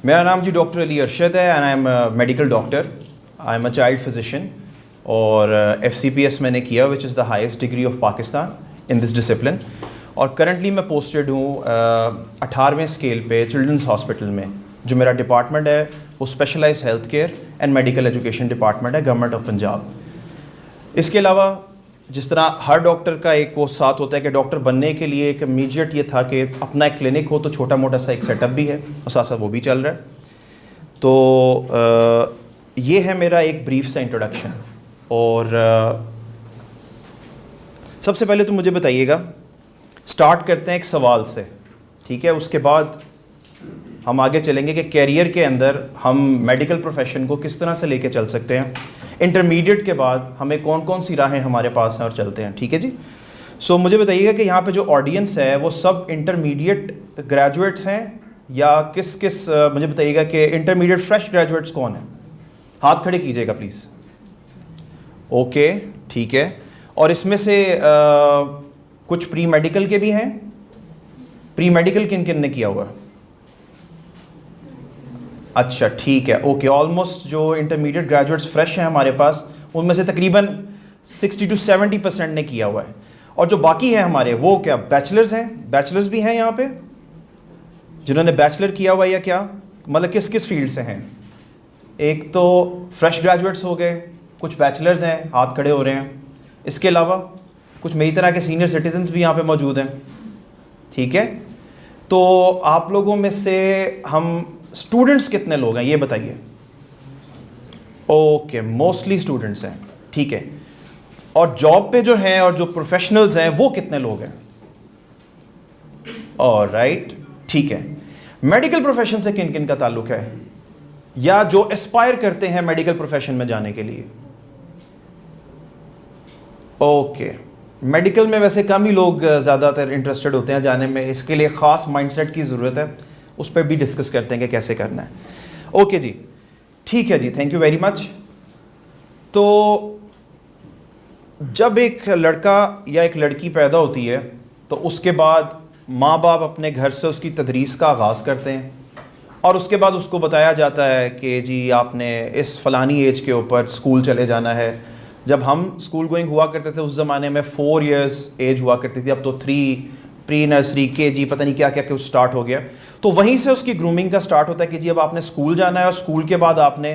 मेरा नाम जी डॉक्टर अली अरशद है and I am medical doctor. I am a child physician और FCPS मैंने किया which is the highest degree of Pakistan in this discipline. और करंटली मैं पोस्टेड हूँ 18वें स्केल पे चिल्ड्रंस हॉस्पिटल में। जो मेरा डिपार्टमेंट है वो specialized health care and medical education department है, गवर्नमेंट ऑफ पंजाब। इसके अलावा जिस तरह हर डॉक्टर का एक वो साथ होता है कि डॉक्टर बनने के लिए एक इमीडिएट ये था कि अपना एक क्लिनिक हो, तो छोटा मोटा सा एक सेटअप भी है और साथ साथ वो भी चल रहा है। तो ये है मेरा एक ब्रीफ सा इंट्रोडक्शन। और सबसे पहले तो मुझे बताइएगा, स्टार्ट करते हैं एक सवाल से, ठीक है? उसके बाद हम आगे चलेंगे कि कैरियर के अंदर हम मेडिकल प्रोफेशन को किस तरह से लेके चल सकते हैं। इंटरमीडिएट के बाद हमें कौन कौन सी राहें हमारे पास हैं और चलते हैं, ठीक है जी? सो मुझे बताइएगा कि यहाँ पे जो ऑडियंस है वो सब इंटरमीडिएट ग्रेजुएट्स हैं या किस किस मुझे बताइएगा कि इंटरमीडिएट फ्रेश ग्रेजुएट्स कौन हैं? हाथ खड़े कीजिएगा प्लीज़। ओके, ठीक है। और इसमें से कुछ प्री मेडिकल के भी हैं। प्री मेडिकल किन किन ने किया हुआ? अच्छा, ठीक है, ओके। ऑलमोस्ट जो इंटरमीडिएट ग्रेजुएट्स फ्रेश हैं हमारे पास, उनमें से तकरीबन 60 to 70% ने किया हुआ है। और जो बाकी हैं हमारे, वो क्या बैचलर्स हैं? बैचलर्स भी हैं यहाँ पे जिन्होंने बैचलर किया हुआ है या क्या? मतलब किस किस फील्ड से हैं? एक तो फ्रेश ग्रेजुएट्स हो गए, कुछ बैचलर्स हैं, हाथ खड़े हो रहे हैं। इसके अलावा कुछ मेरी तरह के सीनियर सिटीजन्स भी यहाँ पे मौजूद हैं, ठीक है? तो आप लोगों में से हम स्टूडेंट्स कितने लोग हैं ये बताइए। ओके, मोस्टली स्टूडेंट्स हैं, ठीक है। और जॉब पे जो हैं और जो प्रोफेशनल्स हैं वो कितने लोग हैं? ऑलराइट, ठीक है। मेडिकल प्रोफेशन से किन किन का ताल्लुक है या जो एस्पायर करते हैं मेडिकल प्रोफेशन में जाने के लिए? ओके, मेडिकल में वैसे कम ही लोग ज़्यादातर इंटरेस्टेड होते हैं जाने में। इसके लिए ख़ास माइंडसेट की ज़रूरत है, उस पर भी डिस्कस करते हैं कि कैसे करना है। ओके जी, ठीक है जी, थैंक यू वेरी मच। तो जब एक लड़का या एक लड़की पैदा होती है तो उसके बाद माँ बाप अपने घर से उसकी तदरीस का आगाज़ करते हैं और उसके बाद उसको बताया जाता है कि जी आपने इस फ़लानी एज के ऊपर स्कूल चले जाना है। जब हम स्कूल गोइंग हुआ करते थे उस ज़माने में 4 years एज हुआ करती थी, अब तो 3 प्री नर्सरी KG पता नहीं क्या क्या कुछ स्टार्ट हो गया। तो वहीं से उसकी ग्रूमिंग का स्टार्ट होता है कि जी अब आपने स्कूल जाना है और स्कूल के बाद आपने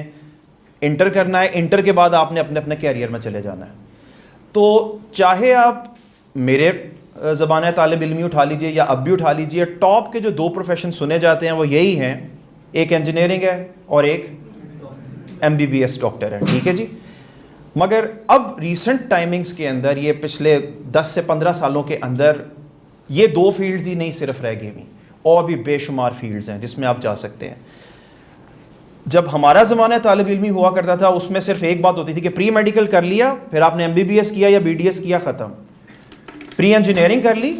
इंटर करना है, इंटर के बाद आपने अपने अपने कैरियर में चले जाना है। तो चाहे आप मेरे ज़बान तालिब इल्मी उठा लीजिए या अब भी उठा लीजिए, टॉप के जो 2 प्रोफेशन सुने जाते हैं वो यही हैं, एक इंजीनियरिंग है और एक MBBS डॉक्टर है, ठीक है जी। मगर अब रीसेंट टाइमिंग्स के अंदर, ये पिछले 10 से 15 सालों के अंदर, ये 2 फील्ड्स ही नहीं सिर्फ रह गई हुई, और भी बेशुमार फील्ड्स हैं जिसमें आप जा सकते हैं। जब हमारा ज़माना तालिब इल्मी हुआ करता था उसमें सिर्फ एक बात होती थी कि प्री मेडिकल कर लिया, फिर आपने MBBS किया या BDS किया, ख़त्म। प्री इंजीनियरिंग कर ली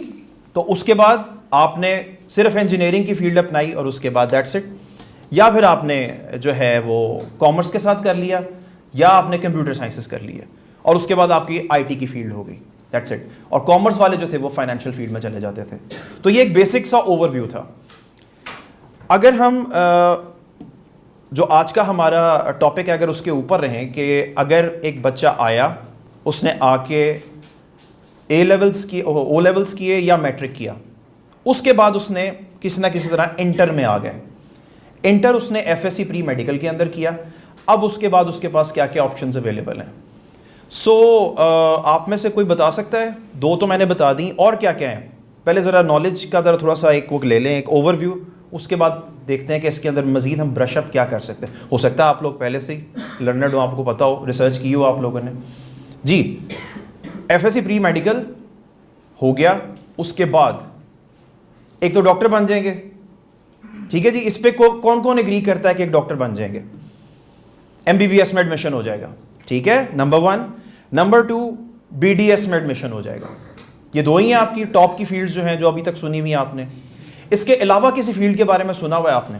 तो उसके बाद आपने सिर्फ इंजीनियरिंग की फील्ड अपनाई और उसके बाद दैट्स इट। या फिर आपने जो है वो कॉमर्स के साथ कर लिया या आपने कंप्यूटर साइंसेस कर लिया और उसके बाद आपकी IT की फील्ड हो गई, दैट्स इट। और कॉमर्स वाले जो थे वो फाइनेंशियल फील्ड में चले जाते थे। तो ये एक बेसिक सा ओवरव्यू था। अगर हम जो आज का हमारा टॉपिक है अगर उसके ऊपर रहें कि अगर एक बच्चा आया, उसने आके O लेवल्स किए या मैट्रिक किया, उसके बाद उसने किसी ना किसी तरह इंटर में आ गए, इंटर उसने FSC प्री मेडिकल के अंदर किया। अब उसके बाद उसके पास क्या क्या ऑप्शंस अवेलेबल हैं? आप में से कोई बता सकता है? 2 तो मैंने बता दी, और क्या क्या है? पहले ज़रा नॉलेज का ज़रा थोड़ा सा एक वो ले लें, एक ओवरव्यू, उसके बाद देखते हैं कि इसके अंदर मज़ीद हम ब्रश अप क्या कर सकते हैं। हो सकता है आप लोग पहले से ही लर्नर्ड हो, आपको पता हो, रिसर्च की हो आप लोगों ने जी। FSC प्री मेडिकल हो गया, उसके बाद एक तो डॉक्टर बन जाएंगे, ठीक है जी। इस पे कौन कौन एग्री करता है कि एक डॉक्टर बन जाएंगे? MBBS में एडमिशन हो जाएगा, ठीक है, नंबर 1। नंबर 2 BDS में एडमिशन हो जाएगा। ये 2 ही हैं आपकी टॉप की फील्ड्स जो हैं जो अभी तक सुनी हुई हैं आपने। इसके अलावा किसी फील्ड के बारे में सुना हुआ है आपने?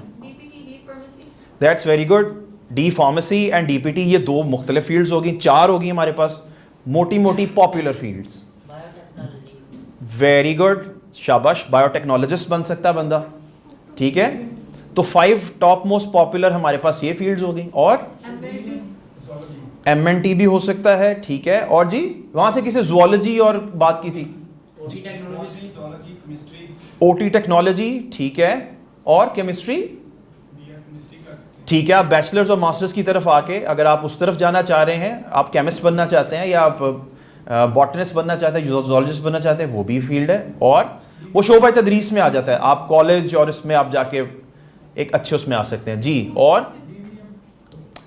That's very good. D pharmacy and DPT, ये 2 मुख्तलिफ फील्ड्स होगी, 4 होगी हमारे पास मोटी मोटी पॉपुलर फील्ड्स। वेरी गुड, शाबाश, बायोटेक्नोलॉजिस्ट बन सकता है बंदा, ठीक है। तो 5 टॉप मोस्ट पॉपुलर हमारे पास ये फील्ड्स हो गई। और MNT भी हो सकता है, ठीक है। और जी वहां से किसी जूलॉजी और बात की थी, OT टेक्नोलॉजी, ठीक है। और केमिस्ट्री, ठीक है। आप बैचलर्स और मास्टर्स की तरफ आके अगर आप उस तरफ जाना चाह रहे हैं, आप केमिस्ट बनना चाहते हैं या आप बॉटनिस्ट बनना चाहते हैं, जूलॉजिस्ट बनना चाहते हैं, वो भी फील्ड है। और वो शोबा तदरीस में आ जाता है, आप कॉलेज और इसमें आप जाके एक अच्छे उसमें आ सकते हैं जी। और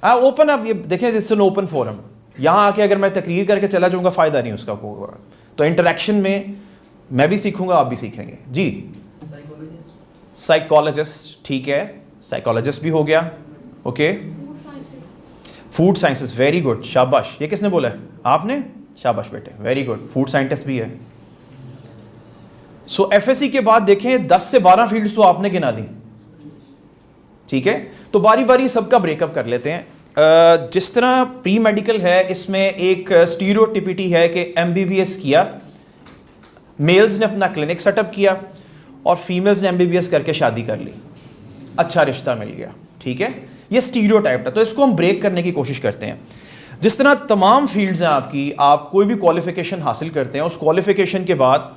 ओपन, आप ये देखें, दिस एन ओपन फोरम, यहाँ आके अगर मैं तकरीर करके चला जाऊंगा फ़ायदा नहीं उसका होगा। तो इंटरेक्शन में मैं भी सीखूंगा, आप भी सीखेंगे जी। साइकोलॉजिस्ट, ठीक है, साइकोलॉजिस्ट भी हो गया, okay. Food sciences, very good, शाबाश। ये किसने बोला है? आपने? शाबाश बेटे, वेरी गुड। फूड साइंटिस्ट भी है। सो FSC के बाद देखें 10 से 12 फील्ड्स तो आपने गिना दी, ठीक है। तो बारी बारी सबका ब्रेकअप कर लेते हैं। जिस तरह प्री मेडिकल है, इसमें एक स्टीरियोटिपिटी है कि MBBS किया, मेल्स ने अपना क्लिनिक सेटअप किया और फीमेल्स ने MBBS करके शादी कर ली, अच्छा रिश्ता मिल गया, ठीक है। ये स्टीरियोटाइप है, तो इसको हम ब्रेक करने की कोशिश करते हैं। जिस तरह तमाम फील्ड्स हैं आपकी, आप कोई भी क्वालिफिकेशन हासिल करते हैं, उस क्वालिफिकेशन के बाद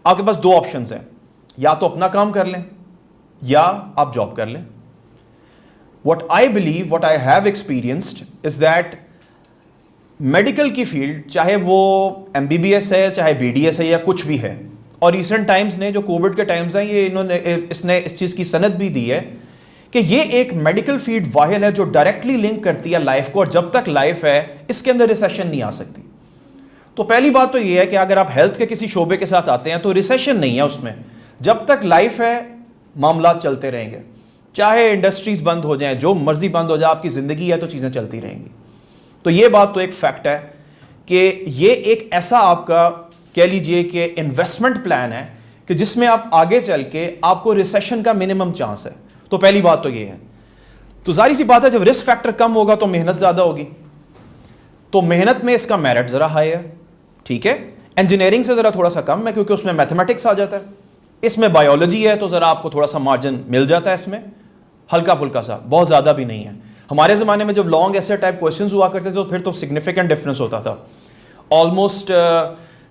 आपके पास 2 ऑप्शंस हैं, या तो अपना काम कर लें या आप जॉब कर लें। What I believe, what I have experienced is that medical की फील्ड, चाहे वो MBBS है, चाहे BDS है या कुछ भी है, और रिसेंट टाइम्स ने, जो कोविड के टाइम्स हैं, ये इसने इस चीज़ की सनद भी दी है कि ये एक मेडिकल फील्ड वाहिद है जो डायरेक्टली लिंक करती है लाइफ को, और जब तक लाइफ है इसके अंदर रिसेशन नहीं आ सकती। तो पहली बात तो ये है कि अगर आप हेल्थ के किसी शोबे के साथ आते हैं तो रिसेशन नहीं है उसमें, जब तक लाइफ है मामला चलते रहेंगे, चाहे इंडस्ट्रीज बंद हो जाएं, जो मर्जी बंद हो जाए, आपकी ज़िंदगी है तो चीज़ें चलती रहेंगी। तो ये बात तो एक फैक्ट है कि ये एक ऐसा आपका कह लीजिए कि इन्वेस्टमेंट प्लान है कि जिसमें आप आगे चल के आपको रिसेशन का मिनिमम चांस है। तो पहली बात तो ये है। तो जाहिर सी बात है, जब रिस्क फैक्टर कम होगा तो मेहनत ज़्यादा होगी, तो मेहनत में इसका मेरिट ज़रा हाई है, ठीक है। इंजीनियरिंग से ज़रा थोड़ा सा कम है क्योंकि उसमें मैथमेटिक्स आ जाता है, इसमें बायोलॉजी है तो ज़रा आपको थोड़ा सा मार्जिन मिल जाता है, इसमें हल्का फुल्का सा, बहुत ज़्यादा भी नहीं है। हमारे ज़माने में जब लॉन्ग ऐसे टाइप क्वेश्चंस हुआ करते थे तो फिर तो सिग्निफिकेंट डिफरेंस होता था। ऑलमोस्ट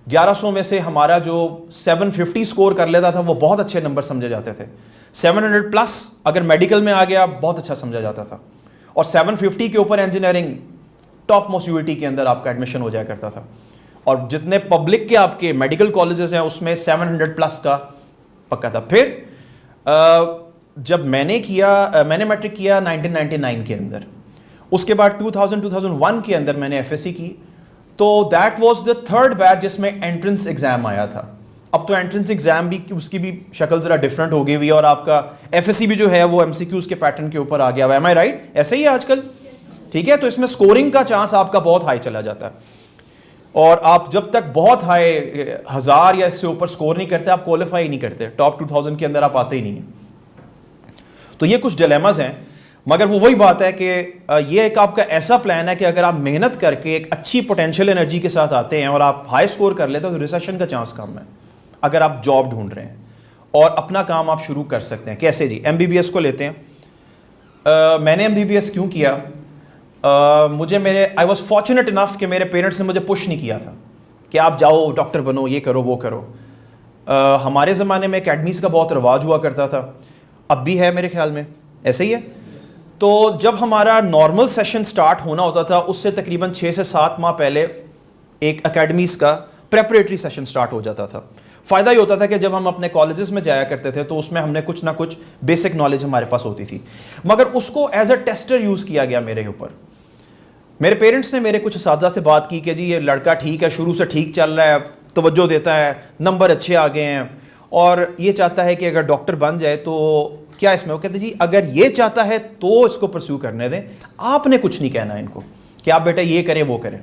1100 में से हमारा जो 750 स्कोर कर लेता था वो बहुत अच्छे नंबर समझे जाते थे। 700 प्लस अगर मेडिकल में आ गया बहुत अच्छा समझा जाता था, और 750 के ऊपर इंजीनियरिंग टॉप मोस्ट यूनिटी के अंदर आपका एडमिशन हो जाया करता था। और जितने पब्लिक के आपके मेडिकल कॉलेजेस हैं उसमें 700 प्लस का पक्का था। फिर जब मैंने मैट्रिक किया 1999 के अंदर, उसके बाद 2001 के अंदर मैंने FSC की, तो that was the third batch जिसमें एंट्रेंस एग्जाम आया था। अब तो एंट्रेंस एग्जाम भी, उसकी भी शक्ल जरा डिफरेंट हो गई हुई है, और आपका FSC भी जो है वो MCQs के पैटर्न के ऊपर आ गया हुआ है। एम आई राइट? ऐसे ही है आजकल, ठीक है। तो इसमें स्कोरिंग का चांस आपका बहुत हाई चला जाता है, और आप जब तक बहुत हाई 1000 या इससे ऊपर स्कोर नहीं करते, आप क्वालिफाई नहीं करते, टॉप 2000 के अंदर आप आते ही नहीं हैं। तो ये कुछ डिलेमास हैं, मगर वो वही बात है कि ये एक आपका ऐसा प्लान है कि अगर आप मेहनत करके एक अच्छी पोटेंशियल एनर्जी के साथ आते हैं और आप हाई स्कोर कर लेते हो तो रिसेशन का चांस कम है अगर आप जॉब ढूंढ रहे हैं, और अपना काम आप शुरू कर सकते हैं। कैसे जी? MBBS को लेते हैं। मैंने MBBS क्यों किया? आई वॉज फॉर्चुनेट इनफ कि मेरे पेरेंट्स ने मुझे पुश नहीं किया था कि आप जाओ डॉक्टर बनो, ये करो वो करो। हमारे ज़माने में एकेडमीज़ का बहुत रिवाज हुआ करता था, अब भी है मेरे ख्याल में, ऐसे ही है। तो जब हमारा नॉर्मल सेशन स्टार्ट होना होता था उससे तकरीबन 6 से 7 माह पहले एक एकेडमीज़ का प्रेपरेटरी सेशन स्टार्ट हो जाता था। फ़ायदा ये होता था कि जब हम अपने कॉलेजेस में जाया करते थे तो उसमें हमने कुछ ना कुछ बेसिक नॉलेज हमारे पास होती थी, मगर उसको एज अ टेस्टर यूज़ किया गया मेरे ऊपर। मेरे पेरेंट्स ने मेरे कुछ उस्तादा से बात की कि जी ये लड़का ठीक है, शुरू से ठीक चल रहा है, तवज्जो देता है, नंबर अच्छे आ गए हैं, और ये चाहता है कि अगर डॉक्टर बन जाए तो क्या इसमें। वो कहते जी अगर ये चाहता है तो इसको परस्यू करने दें, आपने कुछ नहीं कहना इनको कि आप बेटा ये करें वो करें।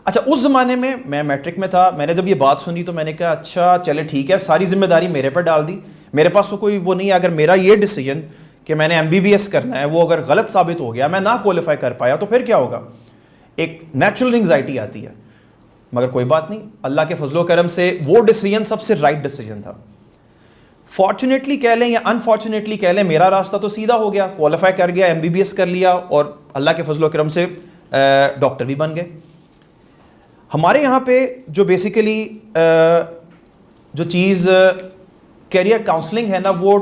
अच्छा, उस ज़माने में मैं मैट्रिक में था, मैंने जब ये बात सुनी तो मैंने कहा अच्छा चले ठीक है, सारी जिम्मेदारी मेरे पर डाल दी, मेरे पास तो कोई वो नहीं है। अगर मेरा ये डिसीजन कि मैंने MBBS करना है वो अगर गलत साबित हो गया, मैं ना क्वालिफाई कर पाया, तो फिर क्या होगा? एक नेचुरल एंग्जाइटी आती है, मगर कोई बात नहीं, अल्लाह के फजलो करम से वो डिसीजन सबसे राइट डिसीजन था। फॉर्चुनेटली कह लें या अनफॉर्चुनेटली कह लें, मेरा रास्ता तो सीधा हो गया, क्वालिफाई कर गया, MBBS कर लिया और अल्लाह के फजल करम से डॉक्टर भी बन गए। हमारे यहाँ पे जो बेसिकली जो चीज़ कैरियर काउंसलिंग है ना, वो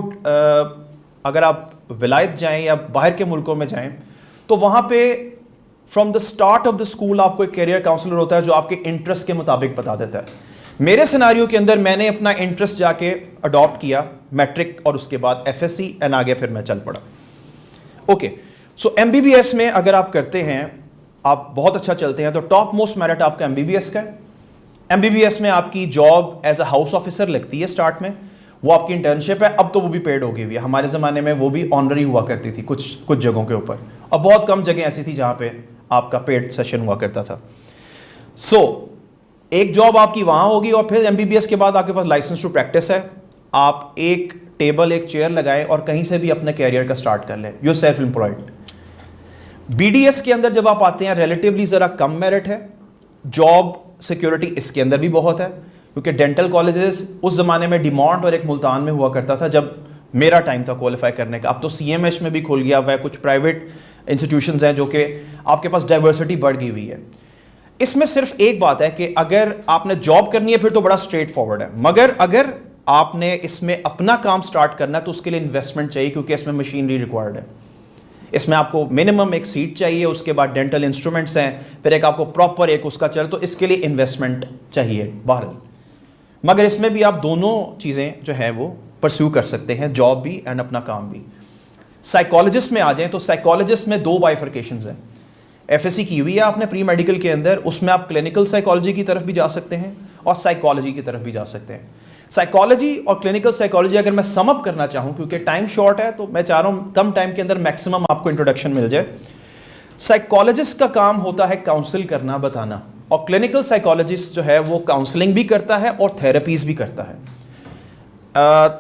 अगर आप विलायत जाएं या बाहर के मुल्कों में जाएं तो वहाँ पे from the start of the school आपको एक कैरियर काउंसलर होता है जो आपके इंटरेस्ट के मुताबिक बता देता है। मेरे सिनारियो के अंदर मैंने अपना इंटरेस्ट जाके अडॉप्ट किया, मैट्रिक और उसके बाद FSC एंड आगे फिर मैं चल पड़ा। ओके, सो MBBS में अगर आप करते हैं, आप बहुत अच्छा चलते हैं, तो टॉप मोस्ट मेरिट आपका MBBS का है। MBBS में आपकी job as a house officer लगती है स्टार्ट में, वो आपकी इंटर्नशिप है, अब तो वो भी पेड हो गई हुई है। हमारे ज़माने में वो भी ऑनररी हुआ करती थी कुछ जगहों के ऊपर, और बहुत कम जगह ऐसी थी जहाँ पे आपका पेड सेशन हुआ करता था। सो एक जॉब आपकी वहाँ होगी और फिर MBBS के बाद आपके पास लाइसेंस टू प्रैक्टिस है। आप एक टेबल, एक चेयर लगाएं और कहीं से भी अपने कैरियर का स्टार्ट कर लें, यू सेल्फ एम्प्लॉयड। BDS के अंदर जब आप आते हैं, रिलेटिवली ज़रा कम मेरिट है, जॉब सिक्योरिटी इसके अंदर भी बहुत है, क्योंकि डेंटल कॉलेजेस उस ज़माने में डिमांड और एक मुल्तान में हुआ करता था जब मेरा टाइम था क्वालिफाई करने का। अब तो CMH में भी खुल गया हुआ है, कुछ प्राइवेट इंस्टीट्यूशंस हैं जो कि आपके पास डाइवर्सिटी बढ़ गई हुई है। इसमें सिर्फ एक बात है कि अगर आपने जॉब करनी है फिर तो बड़ा स्ट्रेट फॉरवर्ड है, मगर अगर आपने इसमें अपना काम स्टार्ट करना है तो उसके लिए इन्वेस्टमेंट चाहिए, क्योंकि इसमें मशीनरी रिक्वायर्ड है। इसमें आपको मिनिमम एक सीट चाहिए, उसके बाद डेंटल इंस्ट्रूमेंट्स हैं, फिर एक आपको प्रॉपर एक उसका चल, तो इसके लिए इन्वेस्टमेंट चाहिए बाहर। मगर इसमें भी आप दोनों चीज़ें जो है वो परस्यू कर सकते हैं, जॉब भी एंड अपना काम भी। साइकोलॉजिस्ट में आ जाएं तो साइकोलॉजिस्ट में 2 बाइफर्केशंस हैं। FSC की हुई है आपने प्री मेडिकल के अंदर, उसमें आप क्लिनिकल साइकोलॉजी की तरफ भी जा सकते हैं और साइकोलॉजी की तरफ भी जा सकते हैं। साइकोलॉजी और क्लिनिकल साइकोलॉजी अगर मैं सम अप करना चाहूँ, क्योंकि टाइम शॉर्ट है तो मैं चाह रहा हूँ कम टाइम के अंदर मैक्सिमम आपको इंट्रोडक्शन मिल जाए। साइकोलॉजिस्ट का काम होता है काउंसिल करना, बताना, और क्लिनिकल साइकोलॉजिस्ट जो है वो काउंसलिंग भी करता है और थेरेपीज भी करता है।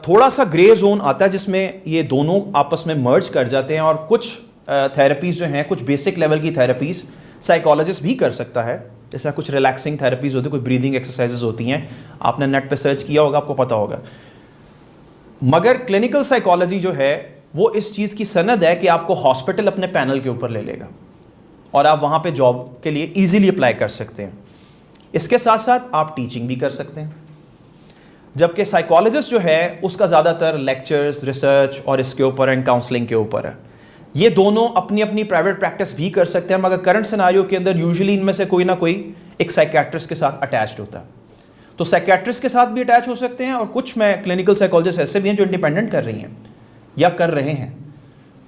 थोड़ा सा ग्रे जोन आता है जिसमें ये दोनों आपस में मर्ज कर जाते हैं, और कुछ थेरेपीज़ जो हैं, कुछ बेसिक लेवल की थेरेपीज़ साइकोलॉजिस्ट भी कर सकता है, जैसा कुछ रिलैक्सिंग थेरेपीज़ होती है, कुछ ब्रीदिंग एक्सरसाइजेज होती हैं, आपने नेट पे सर्च किया होगा, आपको पता होगा। मगर क्लिनिकल साइकोलॉजी जो है वो इस चीज़ की सनद है कि आपको हॉस्पिटल अपने पैनल के ऊपर ले लेगा और आप वहाँ पे जॉब के लिए ईजीली अप्लाई कर सकते हैं। इसके साथ साथ आप टीचिंग भी कर सकते हैं, जबकि साइकोलॉजिस्ट जो है उसका ज़्यादातर लेक्चर्स, रिसर्च और इसके ऊपर एंड काउंसलिंग के ऊपर है। ये दोनों अपनी अपनी प्राइवेट प्रैक्टिस भी कर सकते हैं, मगर करंट सिनारियो के अंदर यूजुअली इनमें से कोई ना कोई एक साइकियाट्रिस्ट के साथ अटैच्ड होता है। तो साइकियाट्रिस्ट के साथ भी अटैच हो सकते हैं, और कुछ में क्लिनिकल साइकोलॉजिस्ट ऐसे भी हैं जो इंडिपेंडेंट कर रही हैं या कर रहे हैं,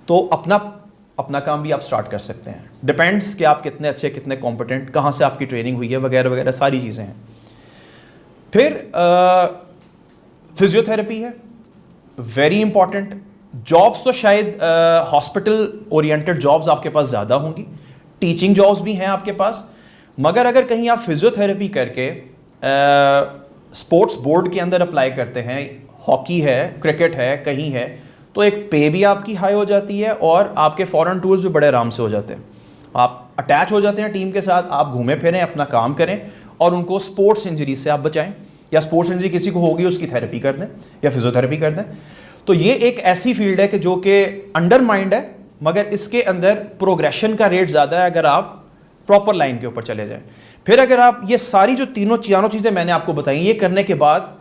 तो अपना काम भी आप स्टार्ट कर सकते हैं। डिपेंड्स कि आप कितने अच्छे, कितने कॉम्पिटेंट, कहाँ से आपकी ट्रेनिंग हुई है, वगैरह वगैरह सारी चीज़ें हैं। फिर फिजियोथेरेपी है, वेरी इंपॉर्टेंट। जॉब्स तो शायद हॉस्पिटल ओरिएंटेड जॉब्स आपके पास ज़्यादा होंगी, टीचिंग जॉब्स भी हैं आपके पास, मगर अगर कहीं आप फिजियोथेरेपी करके स्पोर्ट्स बोर्ड के अंदर अप्लाई करते हैं, हॉकी है, क्रिकेट है, कहीं है, तो एक पे भी आपकी हाई हो जाती है और आपके फॉरेन टूर्स भी बड़े आराम से हो जाते हैं। आप अटैच हो जाते हैं टीम के साथ, आप घूमें फिरें, अपना काम करें और उनको स्पोर्ट्स इंजरी से आप बचाएं, या स्पोर्ट्स इंजरी किसी को होगी उसकी थेरेपी कर दें या फिजियोथेरेपी कर दें। तो ये एक ऐसी फील्ड है कि जो कि अंडरमाइंड है, मगर इसके अंदर प्रोग्रेशन का रेट ज़्यादा है अगर आप प्रॉपर लाइन के ऊपर चले जाएं। फिर अगर आप ये सारी जो चारों चीज़ें मैंने आपको बताई, ये करने के बाद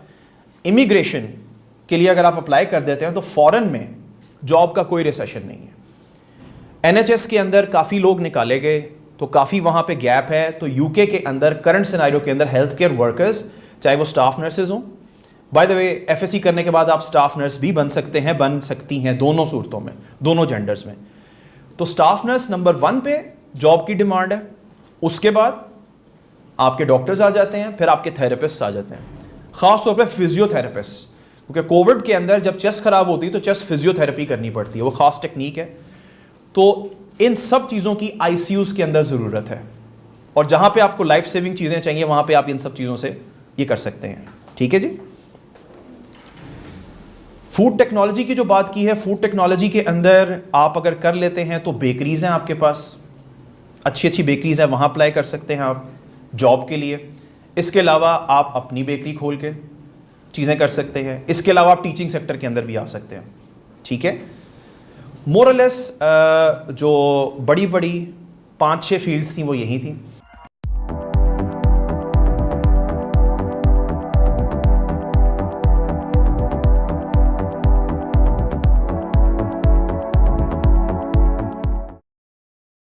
इमिग्रेशन के लिए अगर आप अप्लाई कर देते हैं तो फॉरेन में जॉब का कोई रिसेशन नहीं है। NHS के अंदर काफ़ी लोग निकाले गए, तो काफ़ी वहाँ पे गैप है। तो UK के अंदर करंट सिनेरियो के अंदर हेल्थ केयर वर्कर्स, चाहे वो स्टाफ नर्सेज हों, बाय द वे FSC करने के बाद आप स्टाफ नर्स भी बन सकते हैं, बन सकती हैं, दोनों सूरतों में, दोनों जेंडर्स में। तो स्टाफ नर्स नंबर 1 पे जॉब की डिमांड है, उसके बाद आपके डॉक्टर्स आ जाते हैं, फिर आपके थेरेपिस्ट आ जाते हैं, ख़ास तौर पे फिजियोथेरेपिस्ट, क्योंकि कोविड के अंदर जब चेस्ट ख़राब होती है तो चेस्ट फिजियोथेरेपी करनी पड़ती है, वो ख़ास टेक्निक है। तो इन सब चीज़ों की ICUs के अंदर ज़रूरत है, और जहाँ पे आपको लाइफ सेविंग चीज़ें चाहिए वहाँ पे आप इन सब चीज़ों से ये कर सकते हैं। ठीक है जी। फूड टेक्नोलॉजी की जो बात की है, फूड टेक्नोलॉजी के अंदर आप अगर कर लेते हैं तो बेकरीज़ हैं आपके पास, अच्छी अच्छी बेकरीज़ हैं, वहाँ अप्लाई कर सकते हैं आप जॉब के लिए। इसके अलावा आप अपनी बेकरी खोल के चीज़ें कर सकते हैं। इसके अलावा आप टीचिंग सेक्टर के अंदर भी आ सकते हैं, ठीक है। मोरलेस जो बड़ी बड़ी 5-6 फील्ड्स थी वो यही थी।